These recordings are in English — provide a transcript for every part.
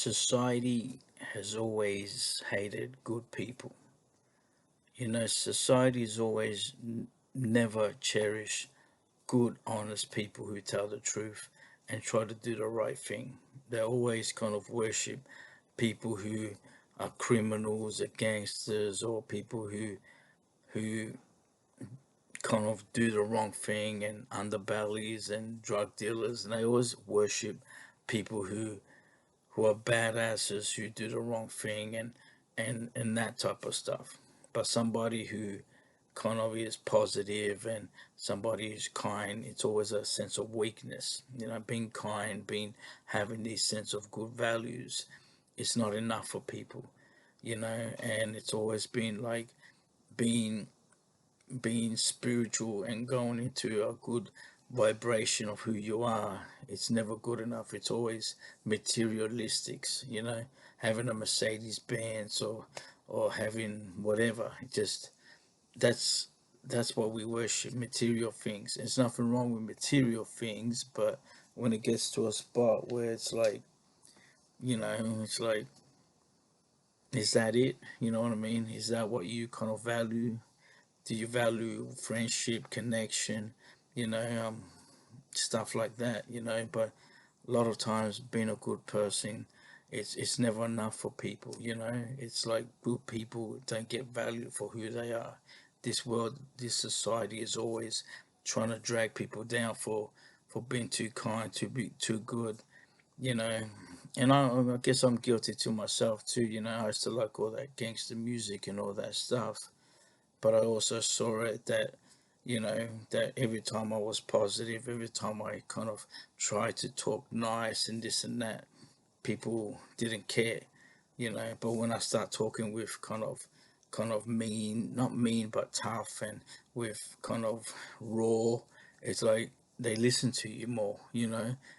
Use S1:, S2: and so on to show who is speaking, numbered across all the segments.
S1: Society has always hated good people. Society has always never cherished good, honest people who tell the truth and try to do the right thing. They always kind of worship people who are criminals or gangsters or people who kind of do the wrong thing and underbellies and drug dealers, and they always worship people who are badasses who do the wrong thing and that type of stuff. But somebody who kind of is positive and somebody who's kind, it's always a sense of weakness. Being kind, being having these sense of good values, it's not enough for people. And it's always been like being being spiritual and going into a good vibration of who you are. It's never good enough. It's always materialistics, having a Mercedes Benz or having whatever. It just that's that's what we worship, material things. There's nothing wrong with material things, but when it gets to a spot where it's like, it's like, is that it? You know what I mean? Is that what you kind of value? Do you value friendship, connection, you know, um, stuff like that, But a lot of times, being a good person, it's never enough for people, It's like good people don't get valued for who they are. This world, this society is always trying to drag people down for being too kind, to be too good, you know. And I guess I'm guilty to myself too, I used to like all that gangster music and all that stuff, but I also saw it that that every time I was positive, every time I kind of tried to talk nice and this and that, people didn't care, But when I start talking with kind of mean, not mean but tough, and with kind of raw, it's like they listen to you more,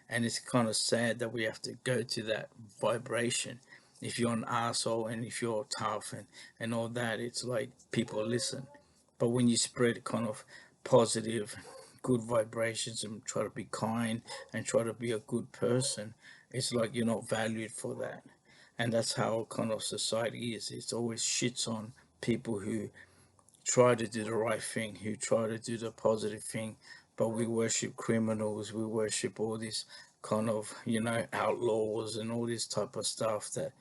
S1: And it's kind of sad that we have to go to that vibration. If you're an asshole and if you're tough and all that, it's like people listen. But when you spread kind of positive, good vibrations and try to be kind and try to be a good person, it's like you're not valued for that. And that's how kind of society is. It's always shits on people who try to do the right thing, who try to do the positive thing, but we worship criminals, we worship all these kind of, outlaws and all this type of stuff that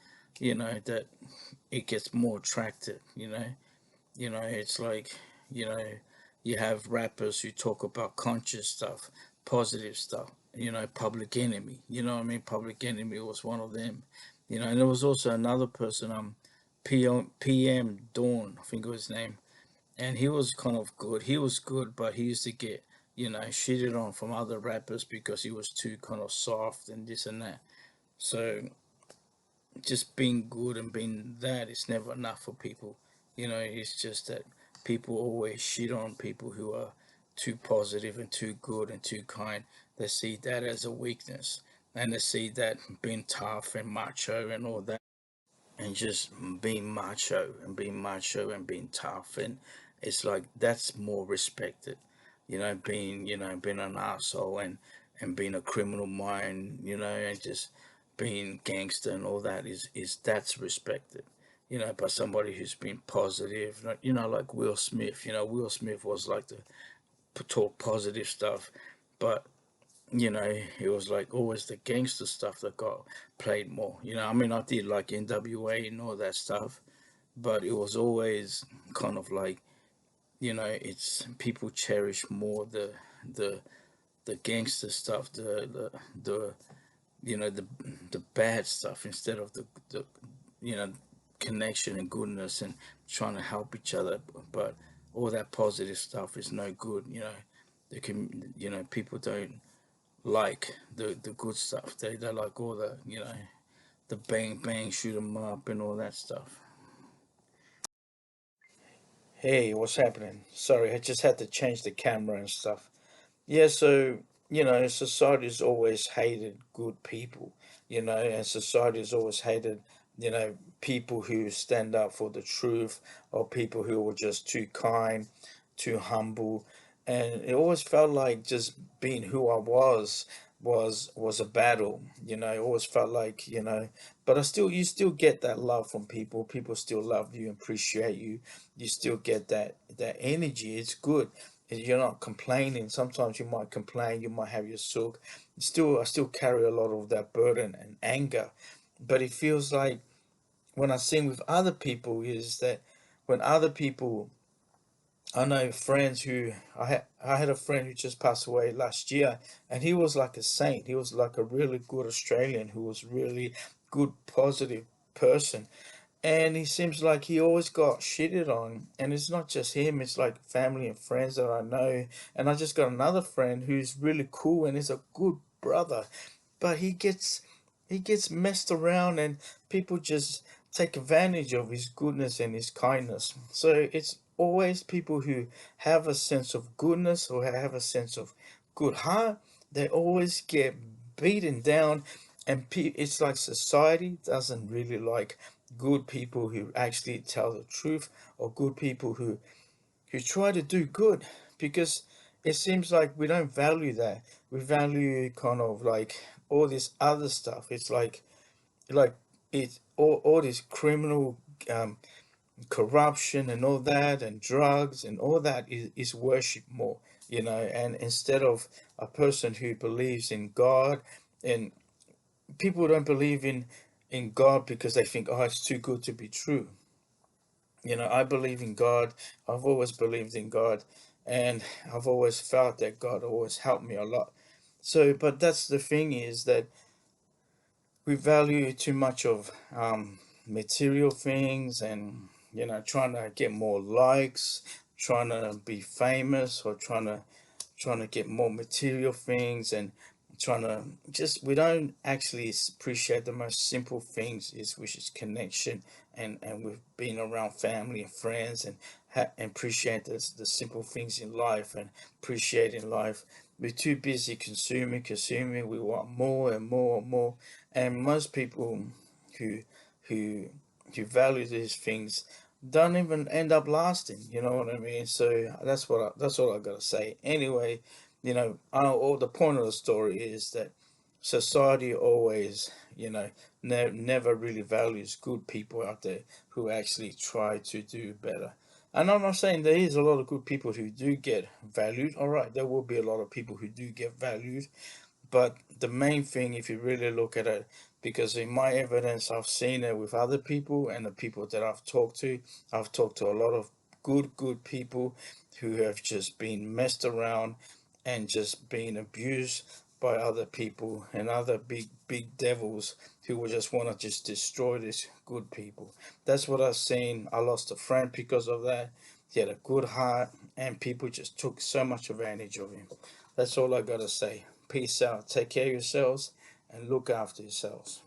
S1: it gets more attractive, It's like, you know, you have rappers who talk about conscious stuff, positive stuff, Public Enemy, what I mean? Public Enemy was one of them, and there was also another person, PM Dawn, I think it was his name, and he was kind of good. He was good, but he used to get, shitted on from other rappers because he was too kind of soft and this and that. So just being good and being that is never enough for people. It's just that people always shit on people who are too positive and too good and too kind. They see that as a weakness, and they see that being tough and macho and all that, and just being macho and being tough, and it's like that's more respected. Being an asshole and being a criminal mind, and just being gangster and all that is that's respected. By somebody who's been positive, like Will Smith. Will Smith was like the talk positive stuff, but it was like always the gangster stuff that got played more. I mean, I did like NWA and all that stuff, but it was always kind of like, it's people cherish more the the gangster stuff, the you know the the bad stuff instead of the you know connection and goodness and trying to help each other. But all that positive stuff is no good. People don't like the good stuff. They like all the bang bang shoot 'em up and all that stuff. Hey, what's happening? Sorry, I just had to change the camera and stuff. Yeah, so society's always hated good people, and society's always hated, people who stand up for the truth, or people who are just too kind, too humble, and it always felt like just being who I was. was a battle. It always felt like, but you still get that love from people. People still love you and appreciate you. You still get that energy. It's good. You're not complaining. Sometimes you might complain, you might have your sulk. I still carry a lot of that burden and anger. But it feels like when I sing with other people is that when other people, I know friends who I had a friend who just passed away last year, and he was like a saint. He was like a really good Australian who was really good, positive person. And he seems like he always got shitted on. And it's not just him, it's like family and friends that I know. And I just got another friend who's really cool and is a good brother. But he gets messed around, and people just take advantage of his goodness and his kindness. So it's always people who have a sense of goodness or have a sense of good heart, they always get beaten down. And it's like society doesn't really like good people who actually tell the truth, or good people who try to do good, because it seems like we don't value that. We value kind of like all this other stuff. It's like it's all this criminal, um, corruption and all that, and drugs and all that is worship more, and instead of a person who believes in God. And people don't believe in God because they think, oh, it's too good to be true. I believe in God. I've always believed in God, and I've always felt that God always helped me a lot. So, but that's the thing, is that we value too much of material things, and trying to get more likes, trying to be famous, or trying to get more material things, and trying to just, we don't actually appreciate the most simple things, is which is connection, and we've been around family and friends, and appreciate the simple things in life, and appreciating life. We're too busy consuming. We want more and more and more. And most people who who who value these things don't even end up lasting. You know what I mean? So that's all I gotta say. Anyway, all the point of the story is that society always, never really values good people out there who actually try to do better. And I'm not saying there is a lot of good people who do get valued. All right, there will be a lot of people who do get valued, but the main thing, if you really look at it, because in my evidence, I've seen it with other people and the people that I've talked to a lot of good people who have just been messed around and just been abused by other people and other big devils who would just want to just destroy these good people. That's what I've seen. I lost a friend because of that. He had a good heart, and people just took so much advantage of him. That's all I gotta say. Peace out. Take care of yourselves and look after yourselves.